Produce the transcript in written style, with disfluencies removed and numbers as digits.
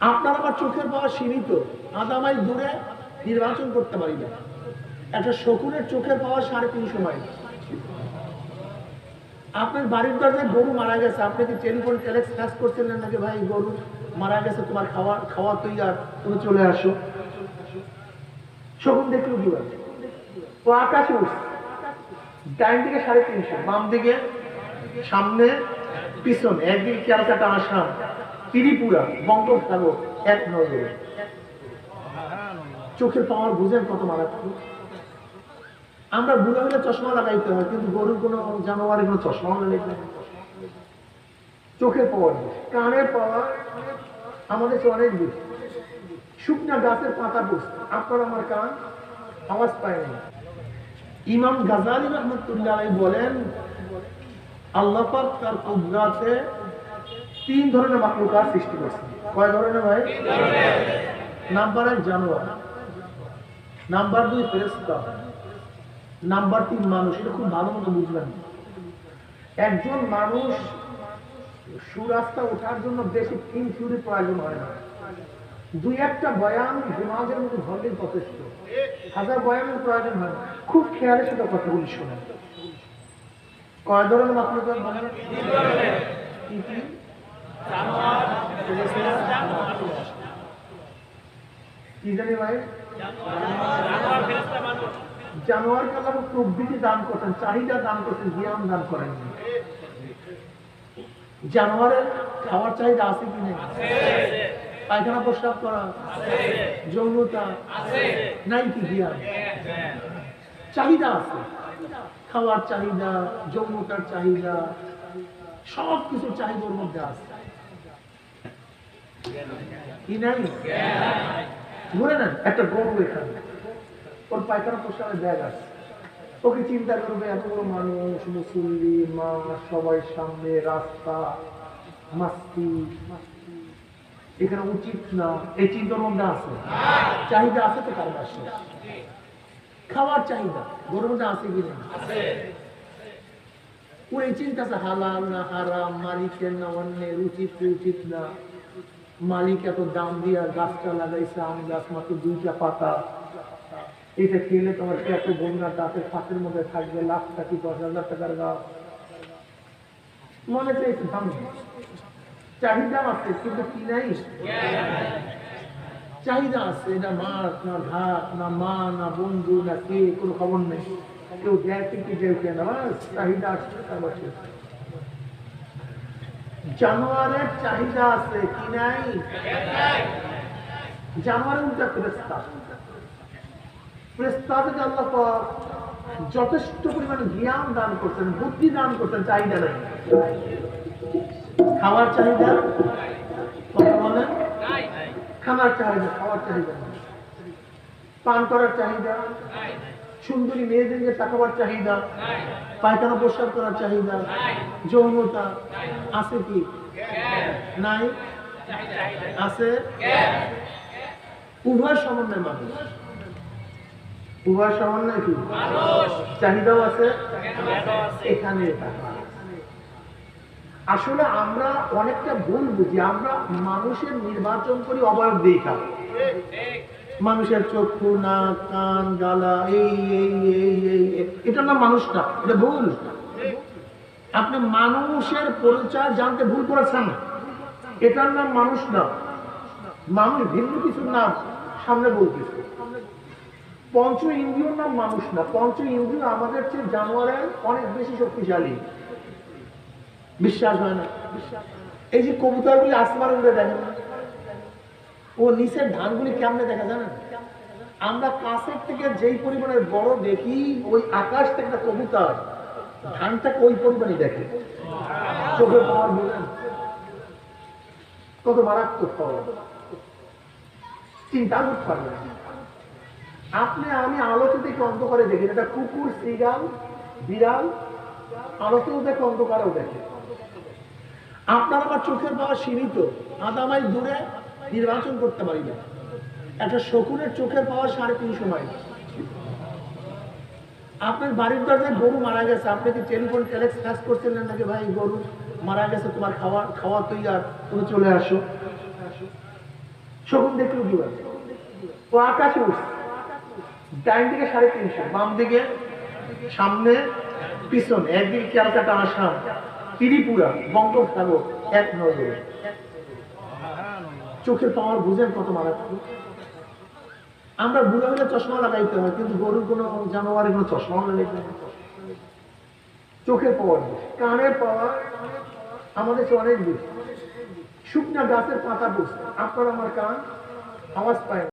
আপনার আমার চোখের পাওয়া সীমিত, আধা মাইল দূরে নির্বাচন করতে পারি না। একটা শকুনের চোখের পাওয়া 350 মাইল। আপনার বাড়ির দরজায় গরু মারা গেছে, আপনি কি টেলিফোন টেলেক্স কাজ করছিলেন নাকি ভাই গরু মারা গেছে, তোমার খাওয়া তৈয়ার, তুমি চলে আসো? শকুন দেখলো কি বলে? ও আকাশে উঠছে, ডাইন দিকে 350, বাম দিকে, সামনে পিছনে, একদিকে ক্যালকাটা আসাম, ত্রিপুরা, বঙ্গোপসাগর, এক নজরে। চোখের পাওয়ার বুঝেন কত মারাত্মক। আমরা বুড়ো হলে চশমা লাগাইতে হয়, কিন্তু গরুর কোনো জানোয়ারের কোনো চশমা লাগাইতে হয়। চোখের পাওয়ার, কানের পাওয়ার আমাদের অনেক বেশি। শুকনা গাছের পাতা পড়ছে, আপনার আমার কান আওয়াজ পায় না। ইমাম গাজালি রহমতুল্লাহ বলেন, আল্লাহ পাক তার কুদরতে 3 ধরনের মাখলুকাত সৃষ্টি করেছেন। কয় ধরনের ভাই? নাম্বার 1 জানোয়ার, নাম্বার 2 ফেরেশতা, নাম্বার 3 মানুষ। এটা খুব ভালো মতো বুঝবেন। একজন মানুষ সুরাস্তা ওঠার জন্য বেশি 3 চুরির প্রয়োজন হয় না। 2-1টা বয়ান দিমাগের মধ্যে ধরলেই যথেষ্ট। 1000 বয়ানের প্রয়োজন হয় না। খুব খেয়ালের সাথে কথাগুলি শোনেন। কয় ধরনের মাখলুকাত বলেন? কি কি? জানোয়ার, ফেরেশতা, কি জানি ভাই? জানোয়ার, ফেরেশতা, মানুষ। জানোয়ারকে আল্লাহ প্রবৃত্তি দান করতেন, চাহিদা দান করতেন, জ্ঞান দান করেন। জানোয়ারের খাওয়ার চাহিদা আছে কি নেই? পায়খানা প্রস্রাব করা, যৌনতা নাই কি? জ্ঞান চাহিদা আছে, খাওয়ার চাহিদা, যৌনতার চাহিদা, সব কিছু চাহিদার মধ্যে আছে কি নাই? ধরে নেন একটা গরু, এখানে ওর পায়খানা প্রস্রাবের ব্যাগ আছে। ওকে চিন্তা করবে, এত বড় মানুষ, মুসল্লি, মা, সবাই সামনে, রাস্তা, মাস্তি, এখানে উচিত না, এই চিন্তার মধ্যে আছে। চাহিদা আছে তো কারণ আসে খাওয়ার চাহিদা গরুর মধ্যে আছে কি না? ওর এই চিন্তা আছে হালাল না হারাম, মালিকের না অন্যের, উচিত কি উচিত না, মালিক এত দাম দিয়ে গাছটা লাগাইছে, আম গাছ মাত্র 2টা পাতা, এটা খেলে তোমার এত বন্যা দাঁতের ফাঁকের মধ্যে থাকবে, লাখ টাকা 10,000 টাকার গাছ। মনে চাইছে দাম, চাহিদা আছে কিন্তু কি নাই? চাহিদা আছে, এটা মাছ না ঘাট না মা না বন্ধু না কে, কোনো খবর নেই। কেউ দেয় কিন্তু কেউ কেন, চাহিদা আসছে। জানোয়ারের চাহিদা আছে কি নাই? জানোয়ারের উল্টা ফেরেশতা। ফেরেশতাদেরকে আল্লাহ পাক যথেষ্ট পরিমাণে জ্ঞান দান করতেন, বুদ্ধি দান করতেন, চাহিদা নাই। খাওয়ার চাহিদা কথা বলেন, খানার চাহিদা, খাওয়ার চাহিদা, পান করার চাহিদা, সুন্দরী মেয়েদেরকে তাকাবার চাহিদা, পায়খানা প্রস্রাব করার চাহিদা, যৌনতা আছে কি নাই? আছে। উভয় সমন্বয় মানুষ, উভয় সমন্বয় কি চাহিদাও আছে এখানে। আসলে আমরা অনেকটা ভুল বুঝি, আমরা মানুষের নির্বাচন করি অবয়ব দিয়ে। মানুষের চক্ষু, নাক, কান, গালা, এই এই এই এই এটার নাম মানুষ না, এটা ভুল। আপনি মানুষের পরিচয় জানতে ভুল করেছেন, এটার নাম মানুষ না। মানুষ ভিন্ন কিছুর নাম সামনে বলতেছে। পঞ্চ ইন্দ্রিয়র নাম মানুষ না। পঞ্চ ইন্দ্রিয় আমাদের চেয়ে জানোয়ারের অনেক বেশি শক্তিশালী। বিশ্বাস হয় না? এই যে কবুতরগুলি আসমান উড়ে দেখেন, ও নিচের ধানগুলি কেমনে দেখা জানেন? আমরা কাছের থেকে যেই পরিমাণের বড় দেখি, ওই আকাশ থেকে একটা কবুতর ধানটাকে ওই পরিমাণই দেখে। চোখে পাওয়ার বলেন কত মারাত্মক পাওয়ার, চিন্তা করতে পারবেন। আপনি আমি আলোতে দেখে অন্ধকারে দেখি, এটা কুকুর, শ্রীগাল, বিড়াল আলোতেও দেখে, অন্ধকারেও দেখে। আপনার আমার চোখের পাওয়া সীমিত, আধা মাইল দূরে নির্বাচন করতে পারি না। একটা শকুনের চোখের পাওয়া 350 মাইল। আপনার বাড়ির দরজায় গরু মারা গেছে, আপনি কি টেলিফোন টেলেক্স কাজ করছিলেন নাকি ভাই গরু মারা গেছে, তোমার খাওয়া তৈয়ার, তুমি চলে আসো? শকুন দেখলো কি বলে, ও আকাশে উঠছে, ডাইন দিকে 350, বাম দিকে, সামনে পিছনে, একদিকে ক্যালকাটা আসাম, ত্রিপুরা, বঙ্গোপসাগর, এক নজরে। চোখের পাওয়ার বুঝেন কত মারাত্মক। আমরা বুড়ো হলে চশমা লাগাইতে হয়, কিন্তু গরুর কোনো জানোয়ারের কোনো চশমা লাগাইতে হয়। চোখের পাওয়ার বেশি, কানের পাওয়ার আমাদের চেয়ে অনেক বেশি। শুকনা গাছের পাতা বসে, আপনার আমার কান আওয়াজ পায় না।